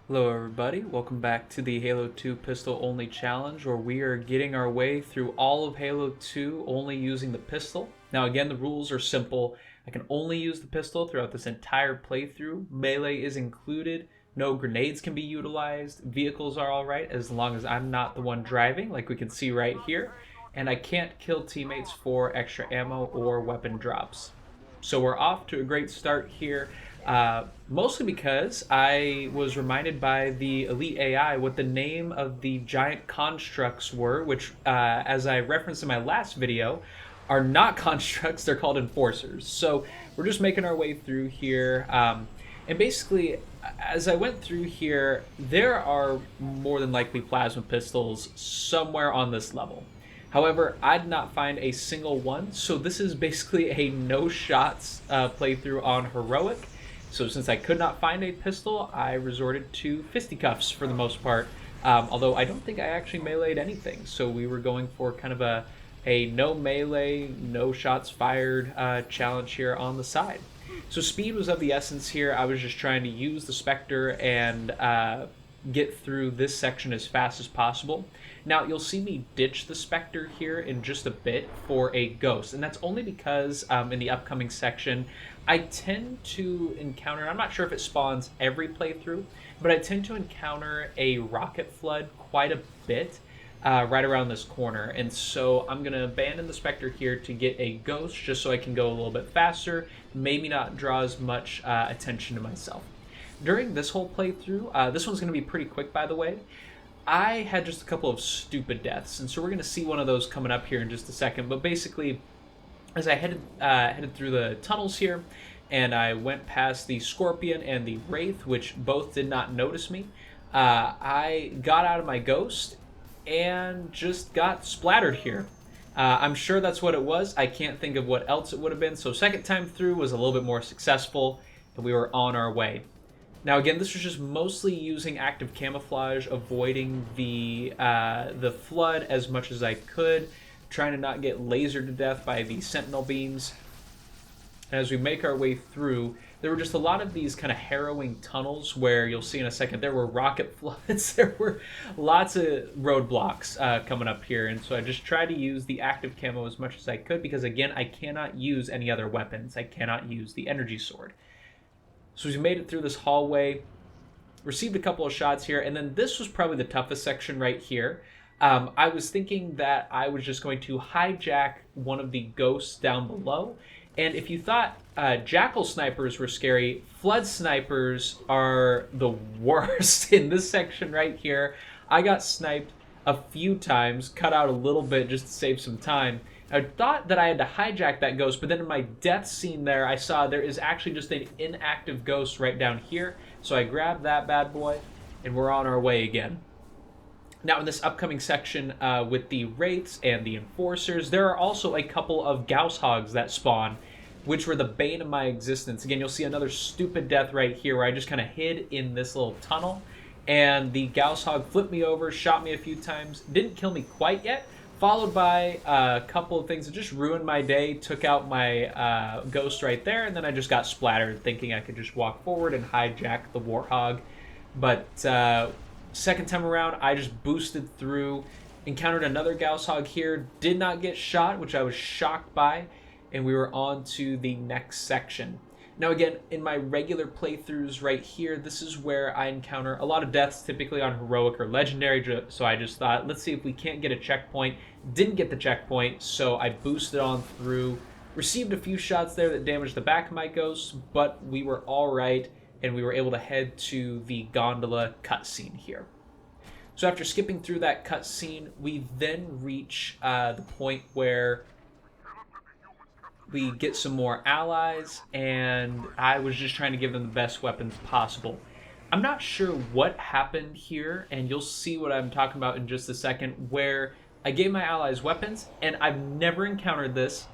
Hello everybody, welcome back to the Halo 2 pistol only challenge where we are getting our way through all of Halo 2 only using the pistol. Now again, the rules are simple. I can only use the pistol throughout this entire playthrough. Melee is included, no grenades can be utilized, vehicles are alright as long as I'm not the one driving like we can see right here, and I can't kill teammates for extra ammo or weapon drops. So we're off to a great start here. Mostly because I was reminded by the Elite AI what the name of the giant constructs were, which, as I referenced in my last video, are not constructs, they're called enforcers. So we're just making our way through here. And basically, as I went through here, there are more than likely plasma pistols somewhere on this level. However, I did not find a single one, so this is basically a no shots playthrough on heroic. So since I could not find a pistol, I resorted to fisticuffs for the most part. Although I don't think I actually meleeed anything, so we were going for kind of a no melee, no shots fired challenge here on the side. So speed was of the essence here. I was just trying to use the Spectre and get through this section as fast as possible. Now, you'll see me ditch the Spectre here in just a bit for a Ghost, and that's only because in the upcoming section, I tend to encounter, I'm not sure if it spawns every playthrough, but I tend to encounter a rocket flood quite a bit right around this corner, and so I'm going to abandon the Spectre here to get a Ghost just so I can go a little bit faster, maybe not draw as much attention to myself. During this whole playthrough, this one's going to be pretty quick, by the way. I had just a couple of stupid deaths, and so we're going to see one of those coming up here in just a second. But basically, as I headed through the tunnels here, and I went past the Scorpion and the Wraith, which both did not notice me, I got out of my Ghost and just got splattered here. I'm sure that's what it was. I can't think of what else it would have been. So second time through was a little bit more successful, and we were on our way. Now again, this was just mostly using active camouflage, avoiding the flood as much as I could, trying to not get lasered to death by the sentinel beams. And as we make our way through, there were just a lot of these kind of harrowing tunnels where you'll see in a second there were rocket floods, there were lots of roadblocks coming up here, and so I just tried to use the active camo as much as I could because again, I cannot use any other weapons. I cannot use the energy sword. So as we made it through this hallway, received a couple of shots here, and then this was probably the toughest section right here. I was thinking that I was just going to hijack one of the ghosts down below, and if you thought jackal snipers were scary, flood snipers are the worst in this section right here. I got sniped a few times, cut out a little bit just to save some time. I thought that I had to hijack that ghost, but then in my death scene there, I saw there is actually just an inactive ghost right down here. So I grabbed that bad boy, and we're on our way again. Now in this upcoming section with the Wraiths and the Enforcers, there are also a couple of Gauss Hogs that spawn, which were the bane of my existence. Again, you'll see another stupid death right here where I just kind of hid in this little tunnel, and the Gauss Hog flipped me over, shot me a few times, didn't kill me quite yet, followed by a couple of things that just ruined my day, took out my ghost right there, and then I just got splattered thinking I could just walk forward and hijack the Warthog. But second time around, I just boosted through, encountered another Gauss Hog here, did not get shot, which I was shocked by, and we were on to the next section. Now again, in my regular playthroughs right here, this is where I encounter a lot of deaths, typically on Heroic or Legendary, so I just thought, let's see if we can't get a checkpoint. Didn't get the checkpoint, so I boosted on through, received a few shots there that damaged the back of my Ghost, but we were alright, and we were able to head to the gondola cutscene here. So after skipping through that cutscene, we then reach the point where we get some more allies, and I was just trying to give them the best weapons possible. I'm not sure what happened here, and you'll see what I'm talking about in just a second, where I gave my allies weapons, and I've never encountered this.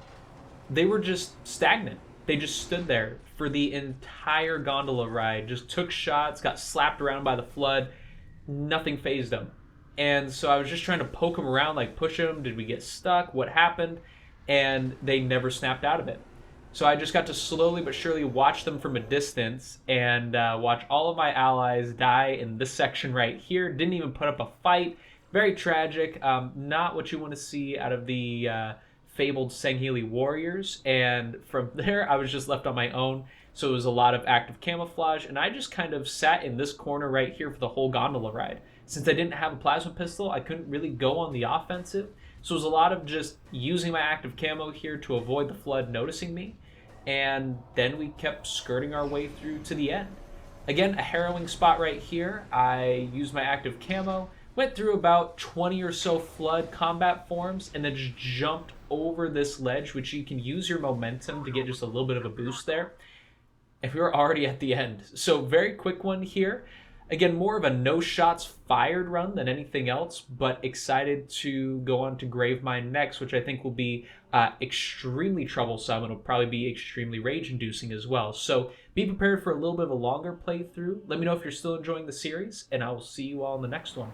They were just stagnant. They just stood there for the entire gondola ride, just took shots, got slapped around by the flood, nothing fazed them. And so I was just trying to poke them around, like push them, did we get stuck, what happened? And they never snapped out of it. So I just got to slowly but surely watch them from a distance and watch all of my allies die in this section right here. Didn't even put up a fight. Very tragic. Not what you want to see out of the fabled Sangheili warriors. And from there, I was just left on my own. So it was a lot of active camouflage. And I just kind of sat in this corner right here for the whole gondola ride. Since I didn't have a plasma pistol, I couldn't really go on the offensive. So it was a lot of just using my active camo here to avoid the flood noticing me. And then we kept skirting our way through to the end. Again, a harrowing spot right here. I used my active camo, went through about 20 or so flood combat forms, and then just jumped over this ledge, which you can use your momentum to get just a little bit of a boost there. And we were already at the end. So very quick one here. Again, more of a no shots fired run than anything else, but excited to go on to Gravemind next, which I think will be extremely troublesome and will probably be extremely rage-inducing as well. So be prepared for a little bit of a longer playthrough. Let me know if you're still enjoying the series, and I will see you all in the next one.